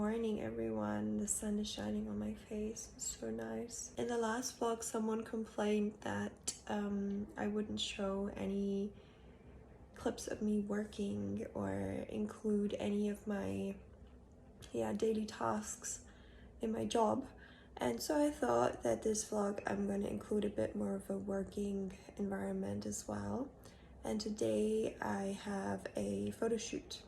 morning, everyone. The sun is shining on my face. It's so nice. In the last vlog, someone complained that I wouldn't show any clips of me working or include any of my daily tasks in my job. And so I thought that this vlog I'm going to include a bit more of a working environment as well. And today I have a photo shoot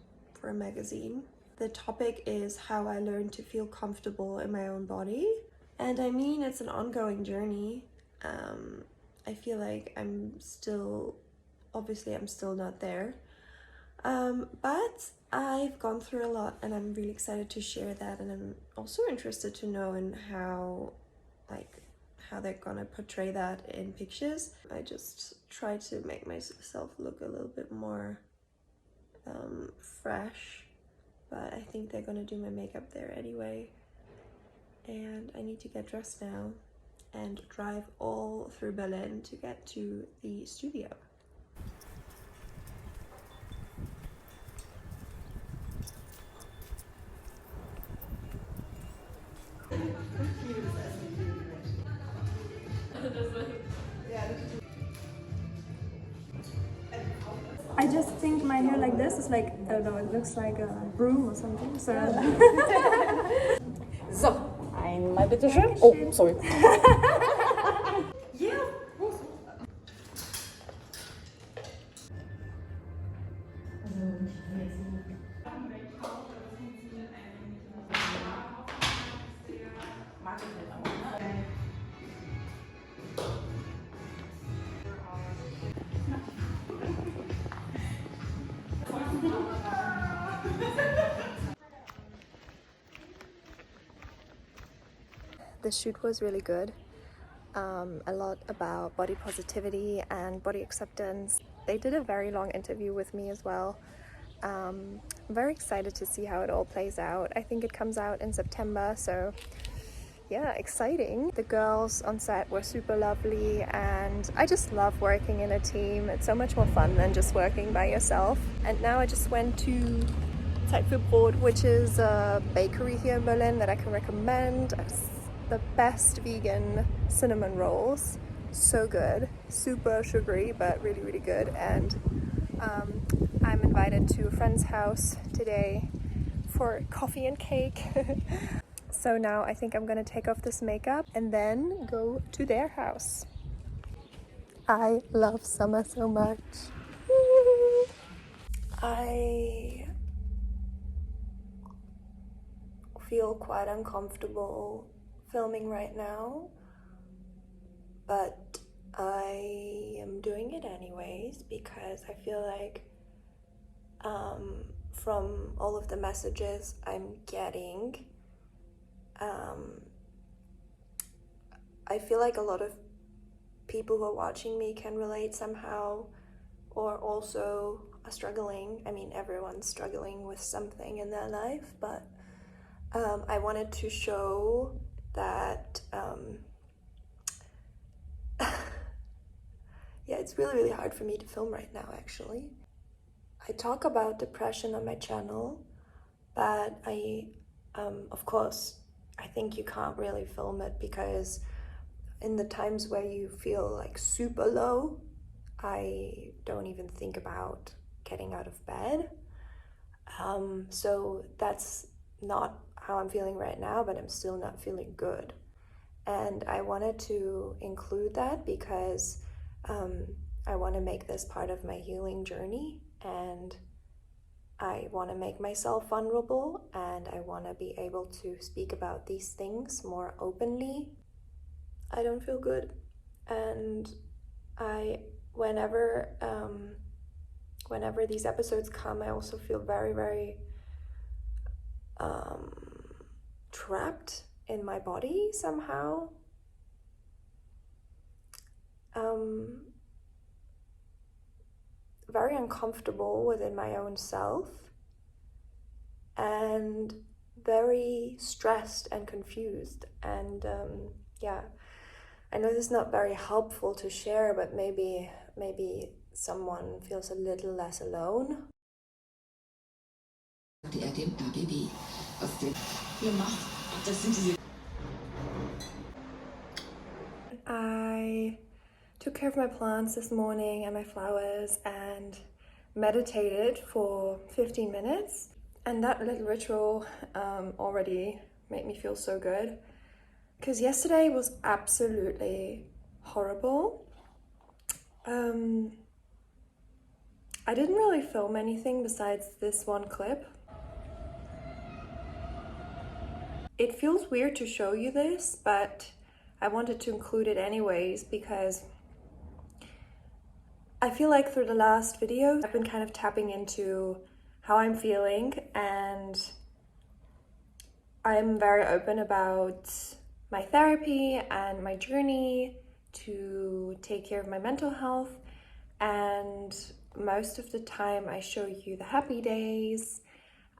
for a magazine. The topic is how I learned to feel comfortable in my own body. And I mean, it's an ongoing journey. I feel like I'm still not there. But I've gone through a lot and I'm really excited to share that, and I'm also interested to know in how they're gonna portray that in pictures. I just try to make myself look a little bit more fresh, but I think they're gonna do my makeup there anyway. And I need to get dressed now and drive all through Berlin to get to the studio. I just think my hair like this is like, I don't know, it looks like a broom or something. So, So, einmal bitte schön. Oh, sorry. The shoot was really good. A lot about body positivity and body acceptance. They did a very long interview with me as well. I'm very excited to see how it all plays out. I think it comes out in September, so yeah, exciting. The girls on set were super lovely, and I just love working in a team. It's so much more fun than just working by yourself. And now I just went to Zeit für Brot, which is a bakery here in Berlin that I can recommend. It's the best vegan cinnamon rolls. So good, super sugary, but really, really good. And I'm invited to a friend's house today for coffee and cake. So now I think I'm gonna take off this makeup and then go to their house. I love summer so much. I feel quite uncomfortable filming right now, but I am doing it anyways because I feel like from all of the messages I'm getting, I feel like a lot of people who are watching me can relate somehow, or also are struggling. I mean, everyone's struggling with something in their life, but I wanted to show that yeah, it's really, really hard for me to film right now, actually. I talk about depression on my channel, but of course, I think you can't really film it because in the times where you feel like super low, I don't even think about getting out of bed. So that's not how I'm feeling right now, but I'm still not feeling good. And I wanted to include that because I want to make this part of my healing journey, and I want to make myself vulnerable, and I want to be able to speak about these things more openly. I don't feel good, and whenever these episodes come, I also feel very, very trapped in my body somehow. Very uncomfortable within my own self, and very stressed and confused. And yeah, I know this is not very helpful to share, but maybe someone feels a little less alone. Der dem RBB aus dem I took care of my plants this morning and my flowers and meditated for 15 minutes. And that little ritual already made me feel so good. Because yesterday was absolutely horrible. I didn't really film anything besides this one clip. It feels weird to show you this, but I wanted to include it anyways because I feel like through the last video, I've been kind of tapping into how I'm feeling, and I'm very open about my therapy and my journey to take care of my mental health. And most of the time I show you the happy days,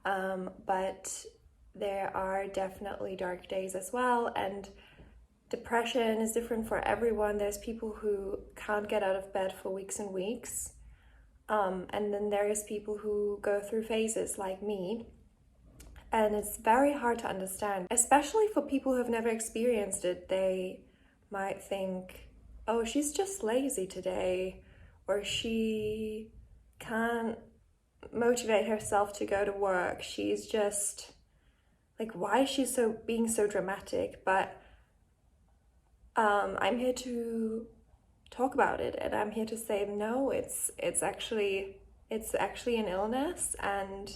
but there are definitely dark days as well, and depression is different for everyone. There's people who can't get out of bed for weeks and weeks, and then there's people who go through phases like me, and it's very hard to understand, especially for people who have never experienced it. They might think, oh, she's just lazy today, or she can't motivate herself to go to work, she's just like, why is she being so dramatic? But I'm here to talk about it, and I'm here to say no, it's actually an illness, and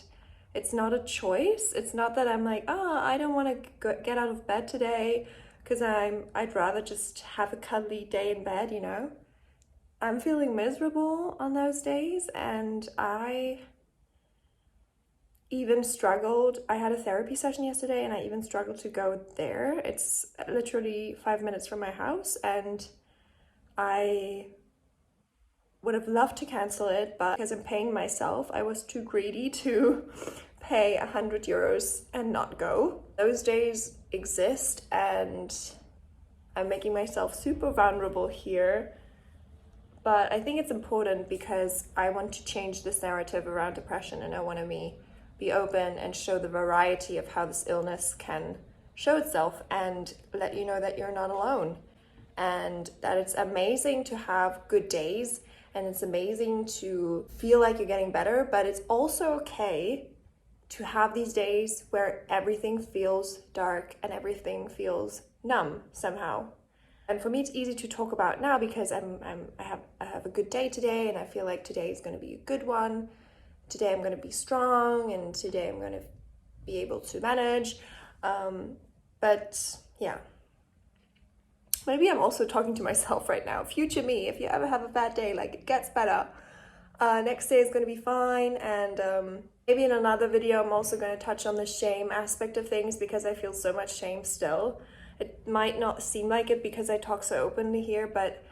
it's not a choice. It's not that I'm like, oh, I don't want to get out of bed today because I'd rather just have a cuddly day in bed, you know. I'm feeling miserable on those days, and I even struggled. I had a therapy session yesterday and I even struggled to go there. It's literally 5 minutes from my house, and I would have loved to cancel it, but because I'm paying myself, I was too greedy to pay 100 euros and not go. Those days exist, and I'm making myself super vulnerable here. But I think it's important because I want to change this narrative around depression, and I want to be open and show the variety of how this illness can show itself, and let you know that you're not alone, and that it's amazing to have good days, and it's amazing to feel like you're getting better, but it's also okay to have these days where everything feels dark and everything feels numb somehow. And for me, it's easy to talk about now because I have a good day today, and I feel like today is going to be a good one. Today I'm going to be strong, and today I'm going to be able to manage. But yeah, maybe I'm also talking to myself right now. Future me, if you ever have a bad day, like, it gets better. Next day is going to be fine. And maybe in another video, I'm also going to touch on the shame aspect of things, because I feel so much shame still. It might not seem like it because I talk so openly here, but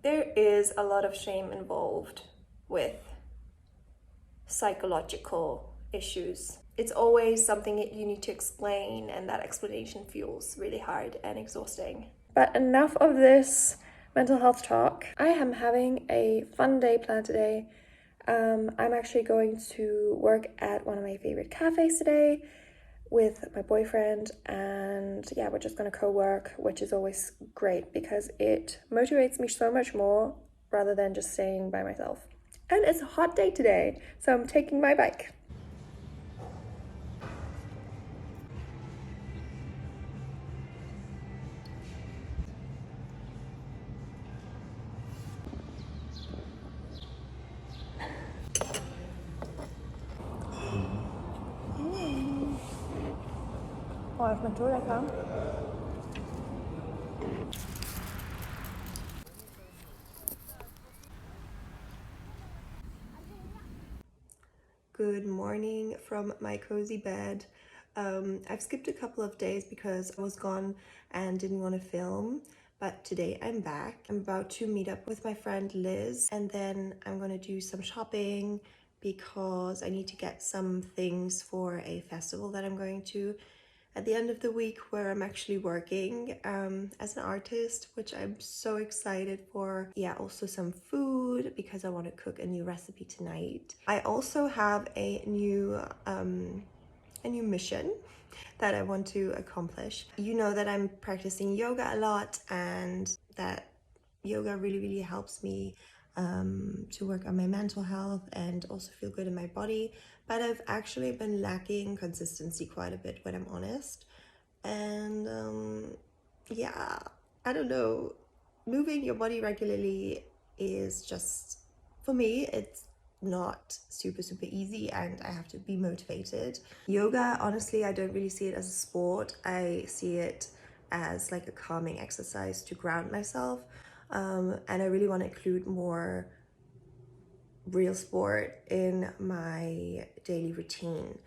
there is a lot of shame involved with psychological issues. It's always something that you need to explain, and that explanation feels really hard and exhausting. But enough of this mental health talk. I am having a fun day planned today. I'm actually going to work at one of my favorite cafes today with my boyfriend, and yeah, we're just gonna co-work, which is always great because it motivates me so much more rather than just staying by myself. And it's a hot day today, so I'm taking my bike. Oh, jag smakar lecker. Good morning from my cozy bed. I've skipped a couple of days because I was gone and didn't want to film, but today I'm back. I'm about to meet up with my friend Liz, and then I'm gonna do some shopping because I need to get some things for a festival that I'm going to at the end of the week, where I'm actually working as an artist, which I'm so excited for. Yeah, also some food because I want to cook a new recipe tonight. I also have a new a new mission that I want to accomplish. You know that I'm practicing yoga a lot, and that yoga really helps me to work on my mental health and also feel good in my body. But I've actually been lacking consistency quite a bit, when I'm honest. And yeah, I don't know, moving your body regularly is just, for me, it's not super easy, and I have to be motivated. Yoga, honestly, I don't really see it as a sport. I see it as like a calming exercise to ground myself, and I really want to include more real sport in my daily routine.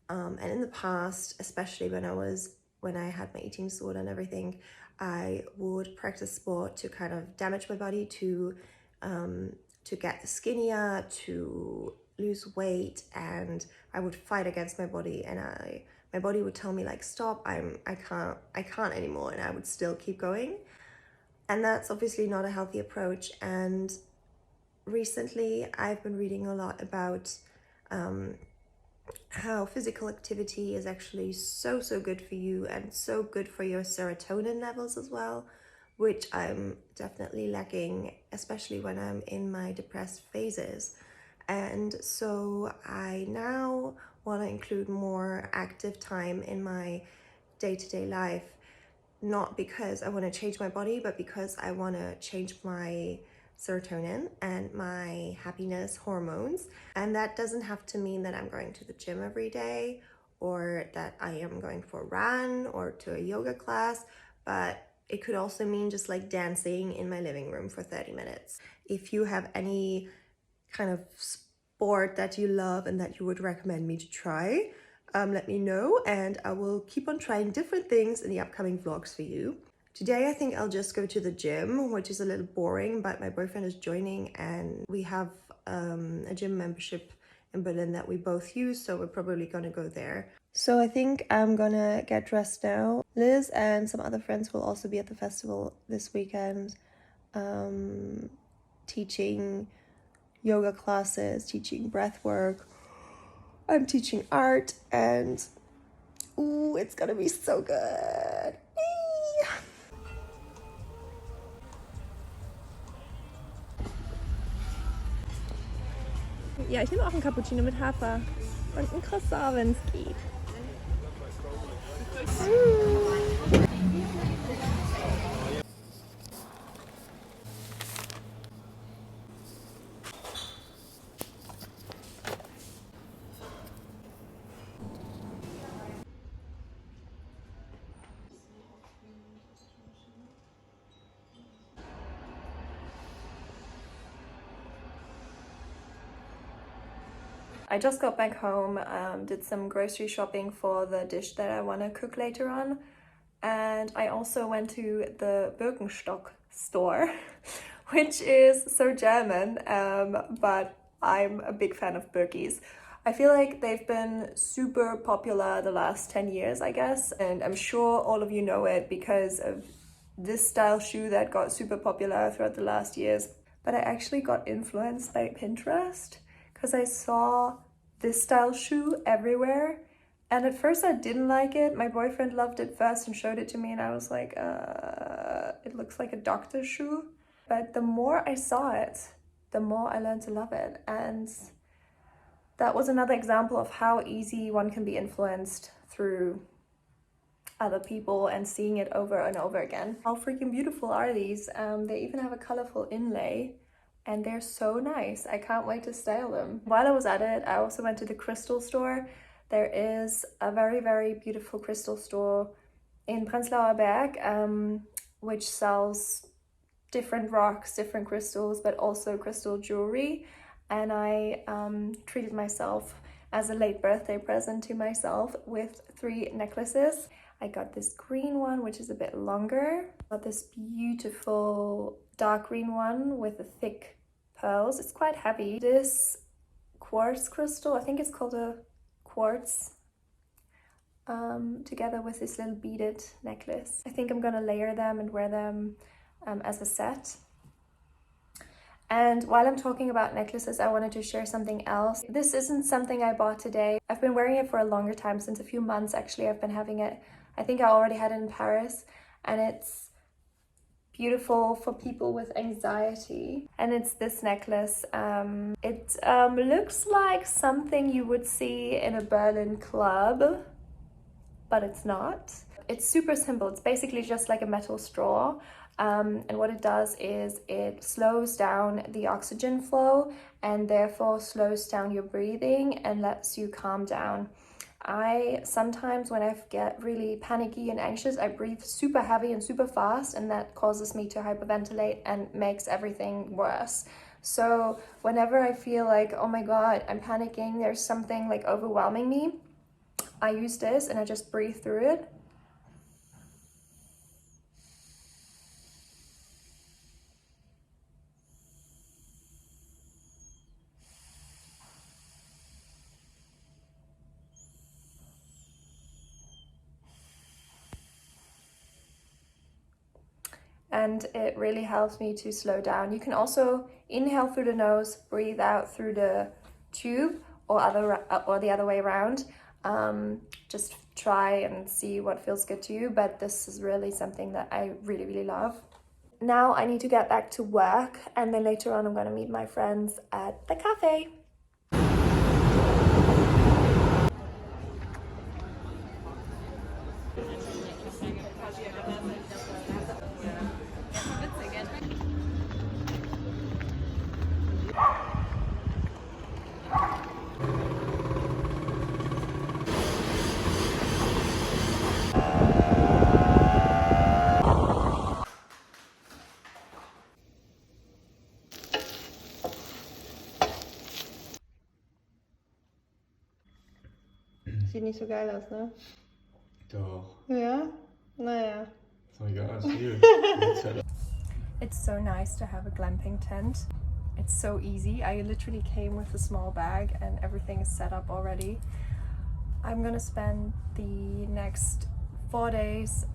And in the past, especially when I had my eating disorder and everything, I would practice sport to kind of damage my body, to get skinnier, to lose weight, and I would fight against my body, and my body would tell me like, stop, I can't anymore, and I would still keep going. And that's obviously not a healthy approach. And recently I've been reading a lot about how physical activity is actually so good for you, and so good for your serotonin levels as well, which I'm definitely lacking, especially when I'm in my depressed phases. And so I now want to include more active time in my day-to-day life, not because I want to change my body, but because I want to change my serotonin and my happiness hormones. And that doesn't have to mean that I'm going to the gym every day, or that I am going for a run or to a yoga class, but it could also mean just like dancing in my living room for 30 minutes. If you have any kind of sport that you love and that you would recommend me to try, let me know, and I will keep on trying different things in the upcoming vlogs for you. Today I think I'll just go to the gym, which is a little boring, but my boyfriend is joining, and we have a gym membership in Berlin that we both use, so we're probably gonna go there. So I think I'm gonna get dressed now. Liz and some other friends will also be at the festival this weekend, teaching yoga classes, teaching breath work. I'm teaching art, and ooh, it's gonna be so good. Ja, ich nehme auch einen Cappuccino mit Hafer und ein Croissant, wenn es geht. I just got back home, did some grocery shopping for the dish that I want to cook later on, and I also went to the Birkenstock store, which is so German, but I'm a big fan of Birkis. I feel like they've been super popular the last 10 years, I guess, and I'm sure all of you know it because of this style shoe that got super popular throughout the last years. But I actually got influenced by Pinterest, because I saw this style shoe everywhere, and at first I didn't like it. My boyfriend loved it first and showed it to me, and I was like, it looks like a doctor's shoe. But the more I saw it, the more I learned to love it, and that was another example of how easy one can be influenced through other people and seeing it over and over again. How freaking beautiful are these? They even have a colorful inlay, and they're so nice. I can't wait to style them. While I was at it, I also went to the crystal store. There is a very beautiful crystal store in Prenzlauer Berg, which sells different rocks, different crystals, but also crystal jewelry. And I treated myself as a late birthday present to myself with 3 necklaces. I got this green one, which is a bit longer. I got this beautiful dark green one with the thick pearls. It's quite heavy. This quartz crystal, I think it's called a quartz, together with this little beaded necklace. I think I'm gonna layer them and wear them as a set. And while I'm talking about necklaces, I wanted to share something else. This isn't something I bought today. I've been wearing it for a longer time, since a few months actually. I've been having it. I think I already had it in Paris, and it's beautiful for people with anxiety. And it's this necklace. It looks like something you would see in a Berlin club, but it's not. It's super simple. It's basically just like a metal straw. And what it does is it slows down the oxygen flow and therefore slows down your breathing and lets you calm down. I sometimes, when I get really panicky and anxious, I breathe super heavy and super fast, and that causes me to hyperventilate and makes everything worse. So whenever I feel like, oh my God, I'm panicking, there's something like overwhelming me, I use this and I just breathe through it. And it really helps me to slow down. You can also inhale through the nose, breathe out through the tube, or the other way around. Just try and see what feels good to you, but this is really something that I really, really love. Now I need to get back to work, and then later on I'm gonna meet my friends at the cafe. Sieht nicht so geil aus, ne? Doch. Ja? Naja. Ist doch egal, ist viel. It's so nice to have a glamping tent. It's so easy. I literally came with a small bag and everything is set up already. I'm gonna spend the next 4 days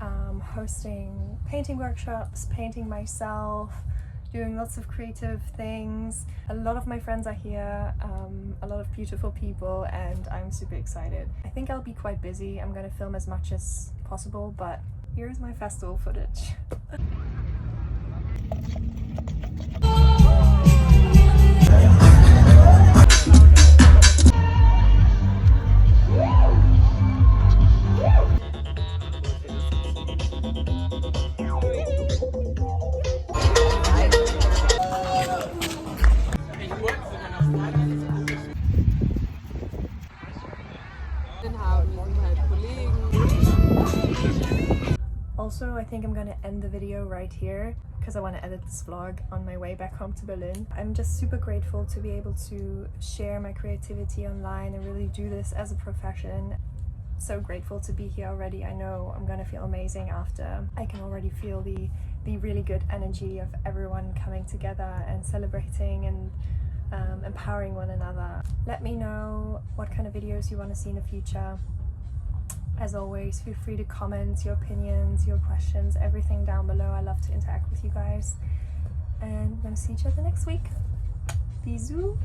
hosting painting workshops, painting myself, doing lots of creative things. A lot of my friends are here, a lot of beautiful people, and I'm super excited. I think I'll be quite busy. I'm gonna film as much as possible, but here's my festival footage. Also, I think I'm gonna end the video right here because I want to edit this vlog on my way back home to Berlin. I'm just super grateful to be able to share my creativity online and really do this as a profession. So grateful to be here already. I know I'm gonna feel amazing after. I can already feel the really good energy of everyone coming together and celebrating and empowering one another. Let me know what kind of videos you want to see in the future. As always, feel free to comment your opinions, your questions, everything down below. I love to interact with you guys. And I'm gonna see each other next week. Bisous!